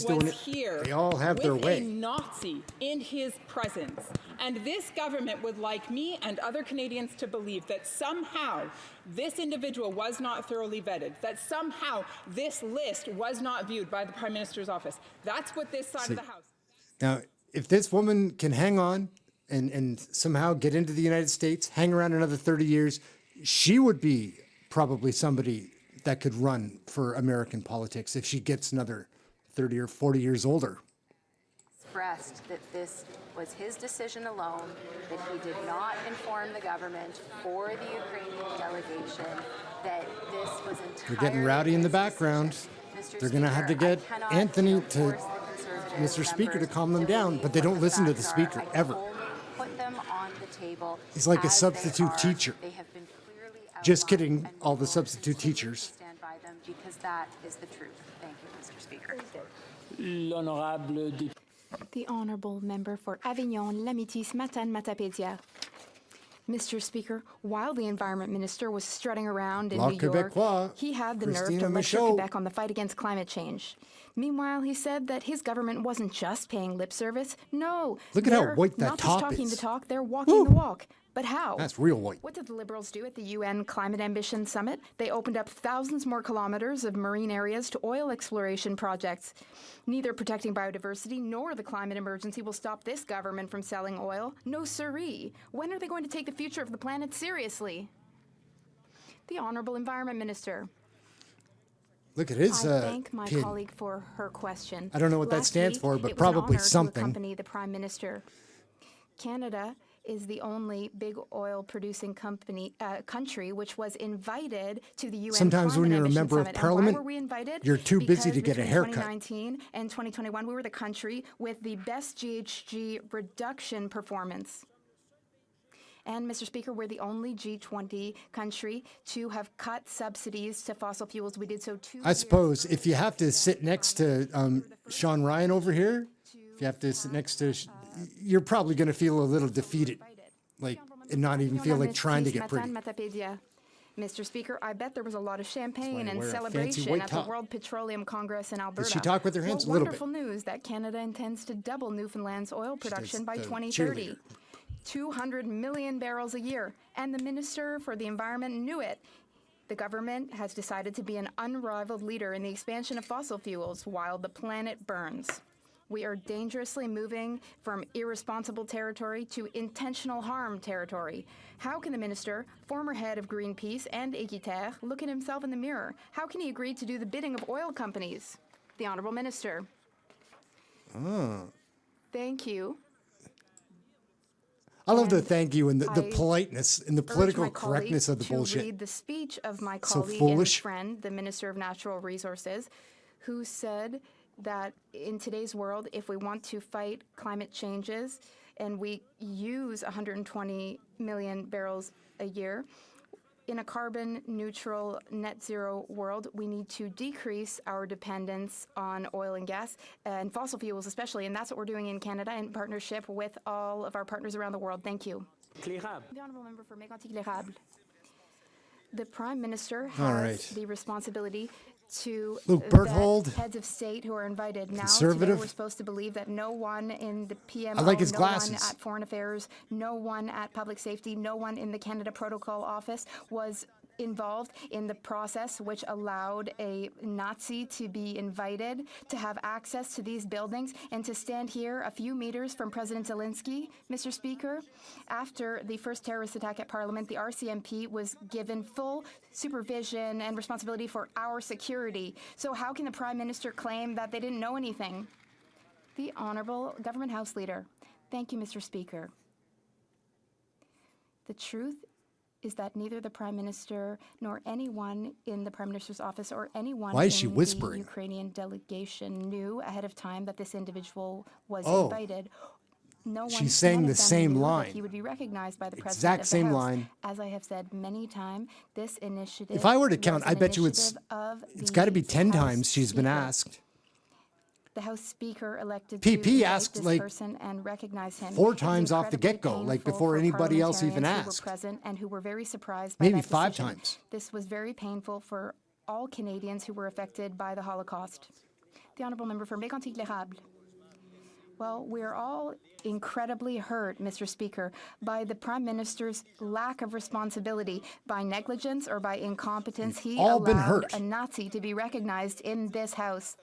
was here They all have their with way. a Nazi in his presence. And this government would like me and other Canadians to believe that somehow this individual was not thoroughly vetted, that somehow this list was not viewed by the Prime Minister's office. That's what this side of the House. Now, if this woman can hang on and somehow get into the United States, hang around another 30 years, she would be probably somebody that could run for American politics if she gets another 30 or 40 years older. Expressed that this was his decision alone, that he did not inform the government or the Ukrainian delegation, that this was entirely. They're getting rowdy in the background. They're going to have to get Anthony to, Mr. Speaker, to calm them down, but they don't listen to the Speaker ever. Put them on the table. He's like a as substitute they are. teacher. They have been clearly Just outlined, kidding, and all the we will substitute continue to teachers. Stand by them because that is the truth. Thank you, Mr. Speaker. L'honorable député. The Honourable Member for Avignon, Lamitis, Matane, Matapédia. Mr. Speaker, while the Environment Minister was strutting around in La New York, Québécois, he had the nerve Christina to lecture Michaud. Quebec on the fight against climate change. Meanwhile, he said that his government wasn't just paying lip service. No, Look at how they're white that not top just talking is. the talk, they're walking the walk. But how? That's real white. What did the Liberals do at the UN Climate Ambition Summit? They opened up thousands more kilometers of marine areas to oil exploration projects. Neither protecting biodiversity nor the climate emergency will stop this government from selling oil. No siree. When are they going to take the future of the planet seriously? The Honourable Environment Minister. Look at his I thank my pin. colleague for her question. I don't know what that Last stands week, for, but it was an probably honor to something. accompany the Prime Minister. Canada is the only big oil-producing country which was invited to the UN Sometimes when Climate you're a Ambition member of Summit. Parliament, and why were we invited? you're too busy to get a Because haircut. between 2019 and 2021, we were the country with the best GHG reduction performance. And, Mr. Speaker, we're the only G20 country to have cut subsidies to fossil fuels. We did so 2 I suppose if you have to sit next to Sean Ryan over here, if you have to sit next to, you're probably going to feel a little defeated, like, and not even feel like trying to get pretty. Mr. Speaker, I bet there was a lot of champagne I and wear a fancy celebration white at the top. World Petroleum Congress in Alberta. Did she talk with her hands? A little bit. Wonderful news that Canada intends to double Newfoundland's oil production by the 2030. cheerleader. 200 million barrels a year. And the Minister for the Environment knew it. The government has decided to be an unrivaled leader in the expansion of fossil fuels while the planet burns. We are dangerously moving from irresponsible territory to intentional harm territory. How can the minister, former head of Greenpeace and Équiterre, look at himself in the mirror? How can he agree to do the bidding of oil companies? The Honourable Minister. Thank you. I love the thank you and the politeness and the Urge political my colleague correctness of the to bullshit. read the speech of my So colleague and foolish. friend, the Minister of Natural Resources, who said that in today's world, if we want to fight climate changes and we use 120 million barrels a year, in a carbon neutral net zero world, we need to decrease our dependence on oil and gas and fossil fuels especially, and that's what we're doing in Canada in partnership with all of our partners around the world. Thank you. The Honourable Member for Mégantic-Lérable. The Prime Minister has the responsibility to Luke vet Berthold, heads of state who are invited. Now, today conservative. we're supposed to believe that no one in the PMO, I like his no glasses. one at Foreign Affairs, no one at Public Safety, no one in the Canada Protocol Office was involved in the process which allowed a Nazi to be invited to have access to these buildings and to stand here a few meters from President Zelensky. Mr. Speaker, after the first terrorist attack at Parliament, the RCMP was given full supervision and responsibility for our security. So how can the Prime Minister claim that they didn't know anything? The Honourable Government House Leader. Thank you, Mr. Speaker. The truth is that neither the Prime Minister nor anyone in the Prime Minister's office or anyone Why is she in whispering? the Ukrainian delegation knew ahead of time that this individual was Oh. invited. No one, She's saying none the of them same knew that line. he would be recognized by the President Exact of the same House. line. As I have said many times, this initiative If I were to was count, I an bet you it's initiative of got to the be 10 House times she's been Speaker. asked. The House Speaker elected PP to invite asked, this like, person and recognize him. 4 It was times off the incredibly get-go, like painful before for anybody else even parliamentarians asked. who were present and who were very surprised by Maybe that 5 decision. times. This was very painful for all Canadians who were affected by the Holocaust. The Honourable Member for Mégantic-Lérable. Well, we're all incredibly hurt, Mr. Speaker, by the Prime Minister's lack of responsibility, by negligence or by incompetence. He all been allowed hurt. a Nazi to be recognized in this House.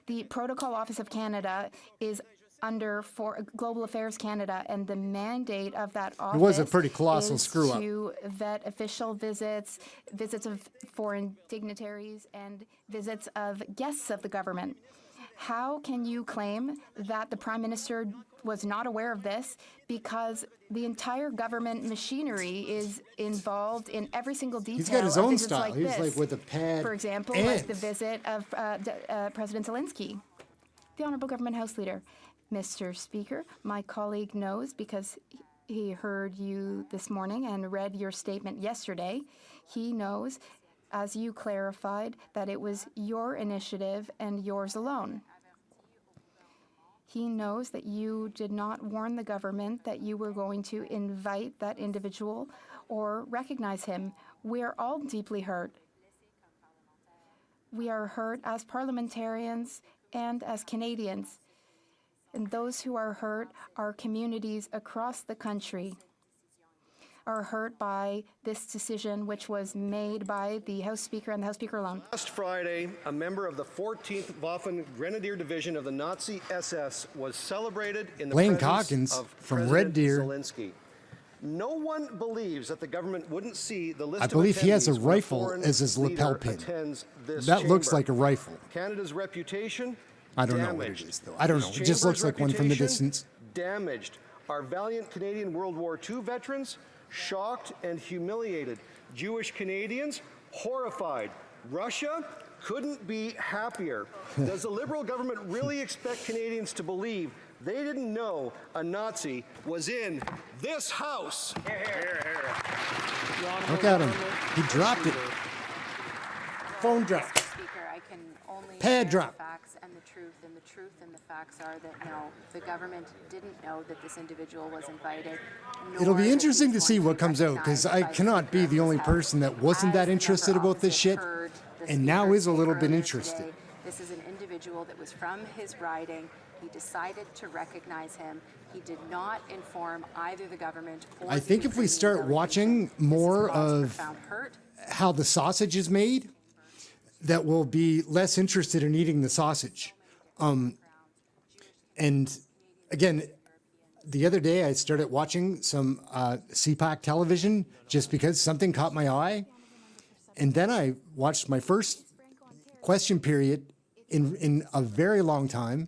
The Protocol Office of Canada is under for Global Affairs Canada, and the mandate of that office was a pretty colossal is screw-up. to vet official visits, visits of foreign dignitaries, and visits of guests of the government. How can you claim that the Prime Minister was not aware of this, because the entire government machinery is involved in every single detail He's got his of own visits style. like He's this? like with a pad. For example, and like the visit of President Zelensky. The Honourable Government House Leader. Mr. Speaker, my colleague knows because he heard you this morning and read your statement yesterday. He knows, as you clarified, that it was your initiative and yours alone. He knows that you did not warn the government that you were going to invite that individual or recognize him. We are all deeply hurt. We are hurt as parliamentarians and as Canadians. And those who are hurt are communities across the country, are hurt by this decision which was made by the House Speaker and the House Speaker alone. Last Friday, a member of the 14th Waffen Grenadier Division of the Nazi SS was celebrated in the Blaine presence Calkins of from President Red Deer. Zelensky. No one believes that the government wouldn't see the list I of believe he has a attendees when rifle foreign as his lapel leader pin. attends this That looks chamber. like a rifle. Canada's reputation, I don't know what it damaged. is, though. I don't know. It just looks like one from the Chamber's distance. reputation, damaged. Our valiant Canadian World War II veterans, shocked and humiliated. Jewish Canadians, horrified. Russia couldn't be happier. Does the Liberal government really expect Canadians to believe they didn't know a Nazi was in this house? Look at him. He dropped it. Phone dropped. Speaker, I can only Pad share drop. the facts and the truth, and the truth and the facts are that no, the government didn't know that this individual was invited. It'll be nor interesting that to he's see going what comes out, because I cannot be the only person that wasn't that interested about this shit, and now is a little bit interested. This is an individual that was from his riding. He decided to recognize him. He did not inform either the government or I think if we start watching more of how the sausage is made, that we'll be less interested in eating the sausage. And again, the other day I started watching some CPAC television just because something caught my eye. And then I watched my first question period in a very long time.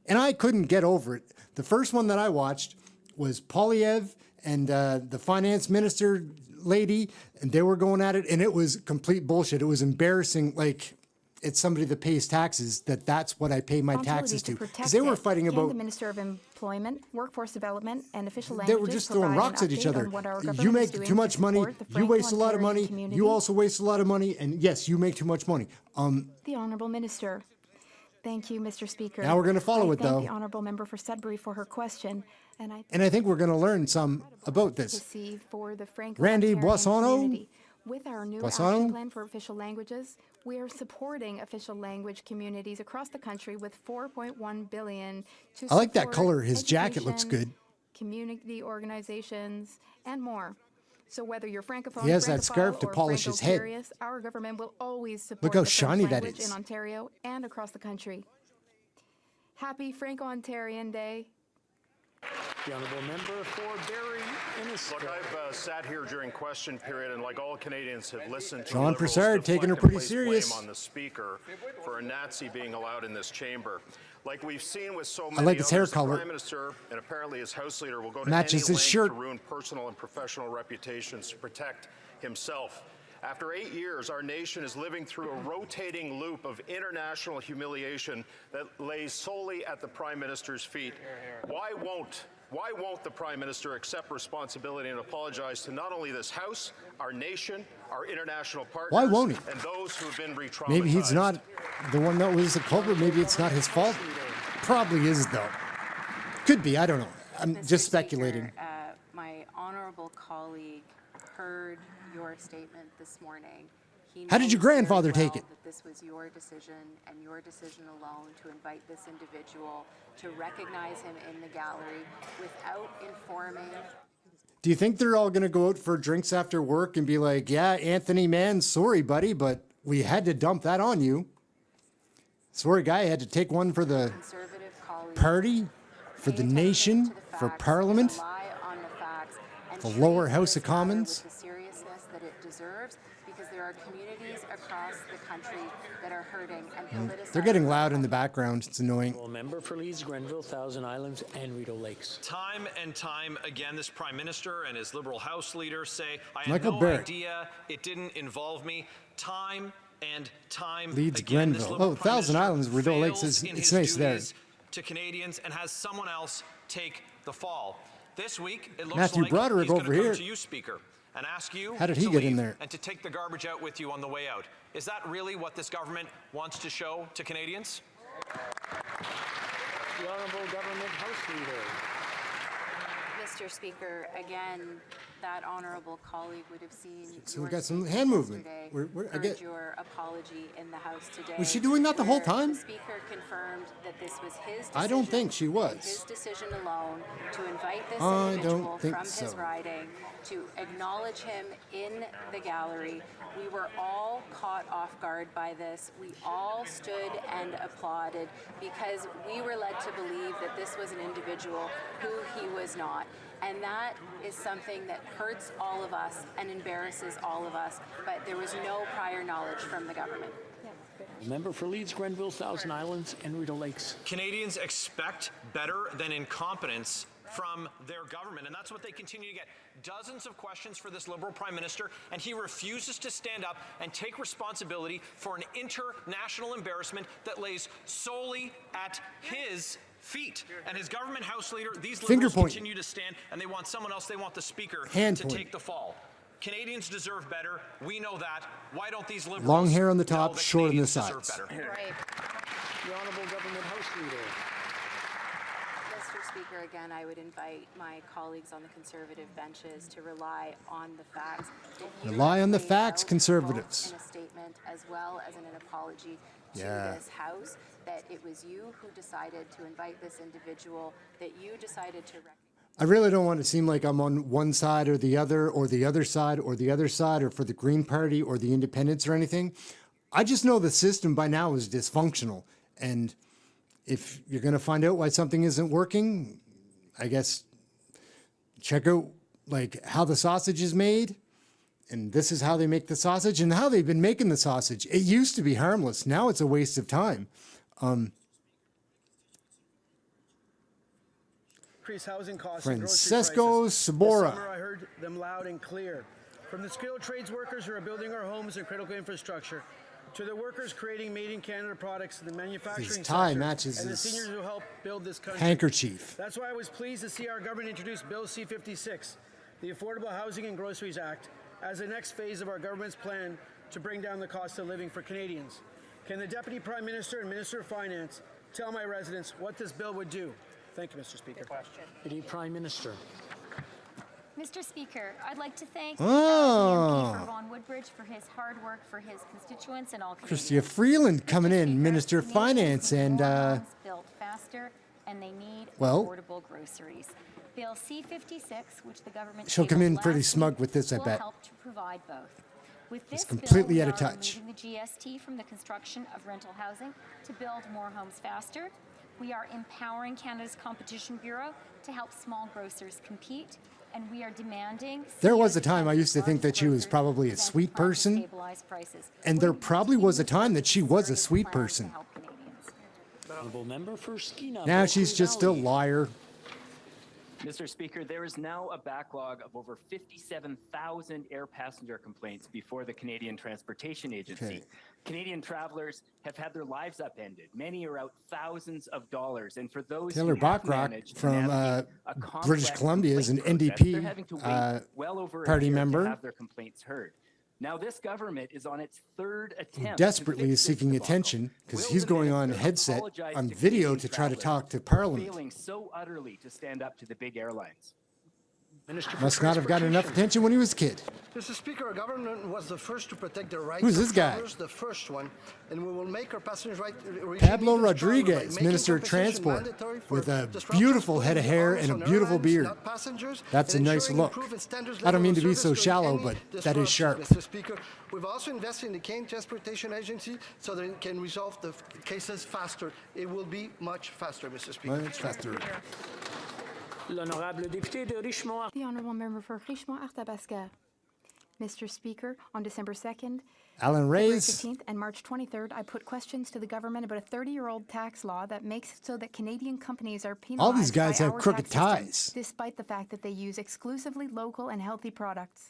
And I couldn't get over it. The first one that I watched was Polyev and the finance minister lady, and they were going at it, and it was complete bullshit. It was embarrassing. Like, it's somebody that pays taxes, that's what I pay my taxes to. Because they were fighting about... The Minister of Employment, Workforce Development, and Official They Languages were just throwing rocks at each other. You make too much money, you waste a lot of money, you also waste a lot of money, and yes, you make too much money. The Honourable Minister. Thank you, Mr. Speaker. Now we're gonna follow it, though. I thank the Honourable Member for Sudbury for her question, and I think we're going to learn some about to this. see for the Randy Franco-Ontarian Boissonneau? community. With our new Boissonneau? action plan for official languages, we are supporting official language communities across the country with $4.1 billion to I like that support color. His jacket looks education, good. community organizations, and more. So whether you're francophone, He has that francophile, scarf to or polish his head. Franco-curious, our government will always support Look how the French shiny that language is. in Ontario and across the country. Happy Franco-Ontarian Day. The honourable member for Barrie Innisfil. Look, I've sat here during question period, and like all Canadians, have listened to John Liberals Broussard taking her deflect and pretty place serious. blame on the Speaker for a Nazi being allowed in this chamber. Like we've seen with so I many like his hair others, color. the Prime Minister and apparently his House Leader will go to Matches any his length shirt. to ruin personal and professional reputations to protect himself. After 8 years, our nation is living through a rotating loop of international humiliation that lays solely at the Prime Minister's feet. Why won't the Prime Minister accept responsibility and apologize to not only this House, our nation, our international partners, Why won't he? and those who have been re-traumatized? Maybe he's not the one that was the culprit. Maybe it's not his fault. Probably is, though. Could be. I don't know. I'm Mr. just speculating. Speaker, my honourable colleague heard your statement this morning. He How did your knows very grandfather take well it? That this was your decision and your decision alone to invite this individual, to recognize him in the gallery without informing. Do you think they're all going to go out for drinks after work and be like, yeah, Anthony, man, sorry, buddy, but we had to dump that on you. Sorry, guy, I had to take one for the party, for the nation, for Parliament, Rely on the facts and the treat lower House this of matter Commons. with the seriousness that it deserves, because there are communities across the country that are hurting and They're getting loud in the background. It's annoying. Member for Leeds, Grenville, Thousand Islands, and Rideau Lakes. Time and time again, this Prime Minister and his Liberal House Leader say, I had Michael no Barrett. idea, it didn't involve me. Time and time Leeds, again, this Grenville. Liberal Oh, Prime Thousand Minister Islands, Rideau Lakes fails is in it's his nice there. duties to Canadians and has someone else take the fall. This week, it looks Matthew like Broderick he's going over to come here. to you, Speaker, and ask you How did he to get in leave there? and to take the garbage out with you on the way out. Is that really what this government wants to show to Canadians? The Honourable Government House Leader. Mr. Speaker, again, that honourable colleague would have seen. So your we got some statement hand movement. yesterday, I heard get. your apology in the House today. Was she doing that the whole where time? The Speaker confirmed that this was his decision. I don't think she His was. decision alone to invite this I individual don't think from his so. riding, to acknowledge him in the gallery. We were all caught off guard by this. We all stood and applauded because we were led to believe that this was an individual who he was not. And that is something that hurts all of us and embarrasses all of us, but there was no prior knowledge from the government. Member for Leeds, Grenville, Thousand Islands, and Rideau Lakes. Canadians expect better than incompetence from their government, and that's what they continue to get. Dozens of questions for this Liberal Prime Minister, and he refuses to stand up and take responsibility for an international embarrassment that lays solely at his feet. And his government House Leader, these Liberals continue to stand, and they want someone else, they want the Speaker to take the fall. Canadians deserve better. We know that. Why don't these Liberals Long hair on the top, know that short on the Canadians deserve sides. better? Right. The Honourable Government House Leader. Mr. Speaker, again, I would invite my colleagues on the Conservative benches to rely on the facts. Rely on the facts, Conservatives. In a statement, as well as in an apology to this House, that it was you who decided to invite this individual, that you decided to recognize. I really don't want to seem like I'm on one side or the other side, or the other side, or for the Green Party or the Independents or anything. I just know the system by now is dysfunctional. And if you're going to find out why something isn't working, I guess check out like how the sausage is made. And this is how they make the sausage and how they've been making the sausage. It used to be harmless. Now it's a waste of time. Increase housing costs Francesco and Sabora. This summer I heard them loud and clear. From the skilled trades workers who are building our homes and critical infrastructure, to the workers creating made in Canada products in the manufacturing His tie sector, matches and the his seniors who help build this country. handkerchief. That's why I was pleased to see our government introduce Bill C-56, the Affordable Housing and Groceries Act, as the next phase of our government's plan to bring down the cost of living for Canadians. Can the Deputy Prime Minister and Minister of Finance tell my residents what this bill would do? Thank you, Mr. Speaker. Deputy Prime Minister. Mr. Speaker, I'd like to thank Oh. the MP for Ron Woodbridge for his hard work for his constituents and all Canadians. Chrystia Freeland coming in, Minister of Finance, and Built faster, and they need well, affordable groceries. Bill C-56, which the government she'll come in tabled pretty last smug week, with this, I will bet. help to provide both. With this It's completely bill, out of we are touch. removing the GST from the construction of rental housing to build more homes faster. We are empowering Canada's Competition Bureau to help small grocers compete, and we are demanding. There was a time I used to think that she was probably a sweet person, stabilize prices. and there probably was a time that she was a sweet person. Honourable Member for Skeena. Now she's just a liar. Mr. Speaker, there is now a backlog of over 57,000 air passenger complaints before the Canadian Transportation Agency. Okay. Canadian travelers have had their lives upended. Many are out thousands of dollars. And for those Taylor who have Bachrock managed to from navigate a complex British Columbia is an complaint process, they're NDP having to wait well over a party year member. to have their complaints heard. Now, this government is on its third attempt. Desperately to is fix this seeking debacle. attention because Will he's the going on minister headset apologize on to video Canadian to try to travelers talk to for Parliament. failing so utterly to stand up to the big airlines? Must not have got enough attention when he was a kid. Mr. Speaker, our government was the first to protect the rights Who's of this guy? travelers, the first one, and we will make our passengers' right Pablo Rodriguez, Minister of Transport, with a beautiful head of hair and a beautiful beard. That's a nice look. I don't mean to be so shallow, but that is sharp. Mr. Speaker, we've also invested in the Canadian Transportation Agency so that it can resolve the cases faster. It will be much faster, Mr. Speaker. Much faster. L'honorable député de Richmond. The Honourable Member for Richmond-Arthabasca. Mr. Speaker, on December 2nd, Alan February Reyes. 15th, and March 23rd, I put questions to the government about a 30-year-old tax law that makes it so that Canadian companies are penalized All these guys by have our crooked tax system, ties. despite the fact that they use exclusively local and healthy products.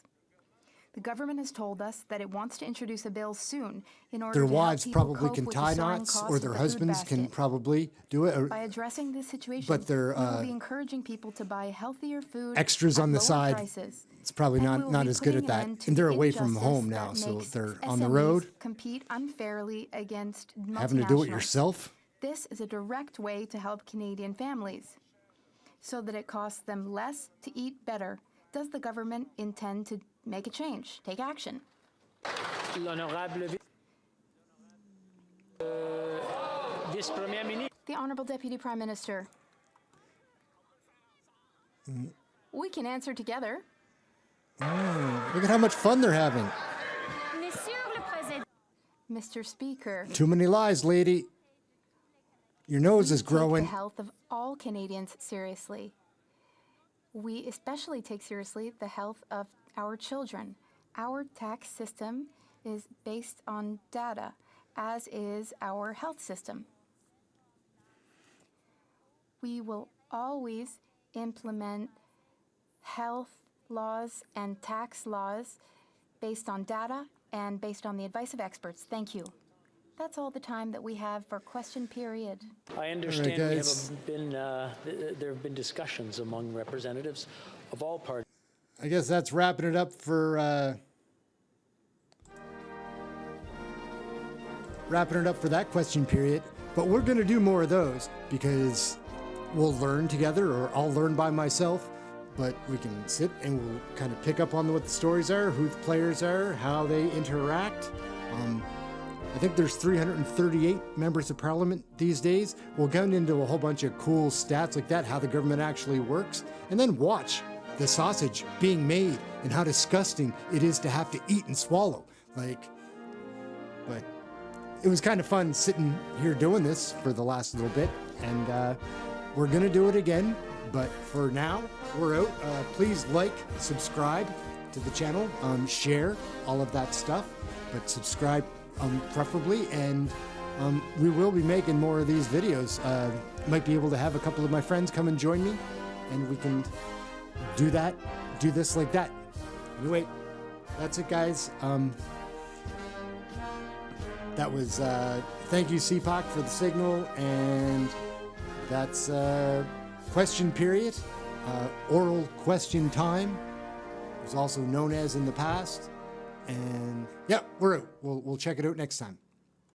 The government has told us that it wants to introduce a bill soon in order Their to help wives people probably cope can with the tie soaring knots, cost or of their the food husbands can basket. probably do it. Or By addressing this situation, But they're, we will be encouraging people to buy healthier food extras at on the lower side. prices. It's probably And we not will not be as good at putting an that. end to And they're the away from injustice home that now, so makes they're on the SMEs road. compete unfairly against Having to do it multinationals. yourself. This is a direct way to help Canadian families, so that it costs them less to eat better. Does the government intend to make a change, take action? L'honorable vice-premier ministre. The Honourable Deputy Prime Minister. We can answer together. Look at how much fun they're having. Mr. Speaker. Too many lies, lady. Your nose is Take growing. the health of all Canadians seriously. we especially take seriously the health of our children. Our tax system is based on data, as is our health system. We will always implement health laws and tax laws based on data and based on the advice of experts. Thank you. That's all the time that we have for question period. I understand there have been discussions among representatives of all parties. I guess that's wrapping it up for that question period. But we're going to do more of those because we'll learn together, or I'll learn by myself. But we can sit and we'll kind of pick up on what the stories are, who the players are, how they interact. I think there's 338 members of parliament these days. We'll get into a whole bunch of cool stats like that, how the government actually works, and then watch the sausage being made and how disgusting it is to have to eat and swallow. But it was kind of fun sitting here doing this for the last little bit, and we're gonna do it again. But for now, we're out. Please like, subscribe to the channel, share all of that stuff, but subscribe preferably, and we will be making more of these videos. Might be able to have a couple of my friends come and join me, and we can do this like that. Anyway, that's it, guys. That was, thank you, CPAC, for the signal, and that's question period, oral question time. It was also known as in the past. And yeah, we're out. We'll check it out next time.